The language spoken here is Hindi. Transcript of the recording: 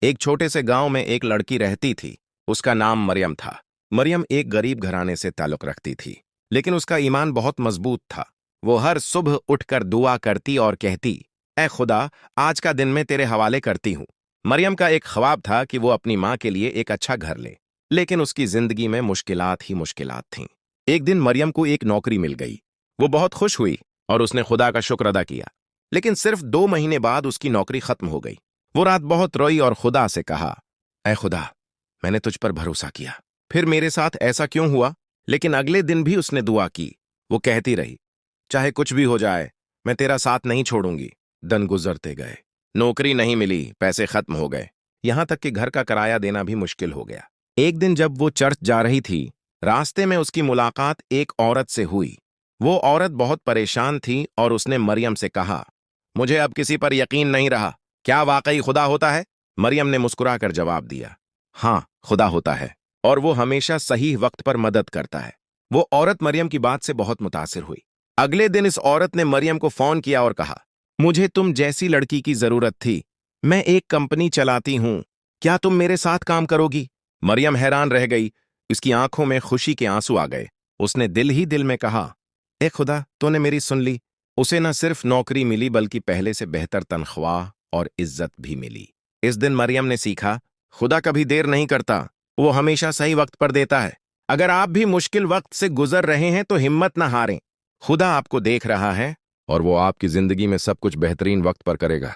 एक छोटे से गांव में एक लड़की रहती थी। उसका नाम मरियम था। मरियम एक गरीब घराने से ताल्लुक रखती थी, लेकिन उसका ईमान बहुत मजबूत था। वो हर सुबह उठकर दुआ करती और कहती, ए खुदा, आज का दिन मैं तेरे हवाले करती हूँ। मरियम का एक ख्वाब था कि वो अपनी माँ के लिए एक अच्छा घर ले, लेकिन उसकी जिंदगी में मुश्किलात ही मुश्किलात थीं। एक दिन मरियम को एक नौकरी मिल गई। वो बहुत खुश हुई और उसने खुदा का शुक्र अदा किया। लेकिन सिर्फ 2 महीने बाद उसकी नौकरी खत्म हो गई। वो रात बहुत रोई और खुदा से कहा, ऐ खुदा, मैंने तुझ पर भरोसा किया, फिर मेरे साथ ऐसा क्यों हुआ? लेकिन अगले दिन भी उसने दुआ की। वो कहती रही, चाहे कुछ भी हो जाए, मैं तेरा साथ नहीं छोड़ूंगी। दिन गुजरते गए, नौकरी नहीं मिली, पैसे खत्म हो गए, यहां तक कि घर का किराया देना भी मुश्किल हो गया। एक दिन जब वो चर्च जा रही थी, रास्ते में उसकी मुलाकात एक औरत से हुई। वो औरत बहुत परेशान थी और उसने मरियम से कहा, मुझे अब किसी पर यकीन नहीं रहा, क्या वाकई खुदा होता है? मरियम ने मुस्कुराकर जवाब दिया, हाँ, खुदा होता है और वो हमेशा सही वक्त पर मदद करता है। वो औरत मरियम की बात से बहुत मुतासिर हुई। अगले दिन इस औरत ने मरियम को फोन किया और कहा, मुझे तुम जैसी लड़की की जरूरत थी। मैं एक कंपनी चलाती हूं, क्या तुम मेरे साथ काम करोगी? मरियम हैरान रह गई। उसकी आंखों में खुशी के आंसू आ गए। उसने दिल ही दिल में कहा, ए खुदा, तूने मेरी सुन ली। उसे न सिर्फ नौकरी मिली बल्कि पहले से बेहतर तनख्वाह और इज्जत भी मिली। इस दिन मरियम ने सीखा, खुदा कभी देर नहीं करता, वो हमेशा सही वक्त पर देता है। अगर आप भी मुश्किल वक्त से गुजर रहे हैं तो हिम्मत ना हारें। खुदा आपको देख रहा है और वो आपकी जिंदगी में सब कुछ बेहतरीन वक्त पर करेगा।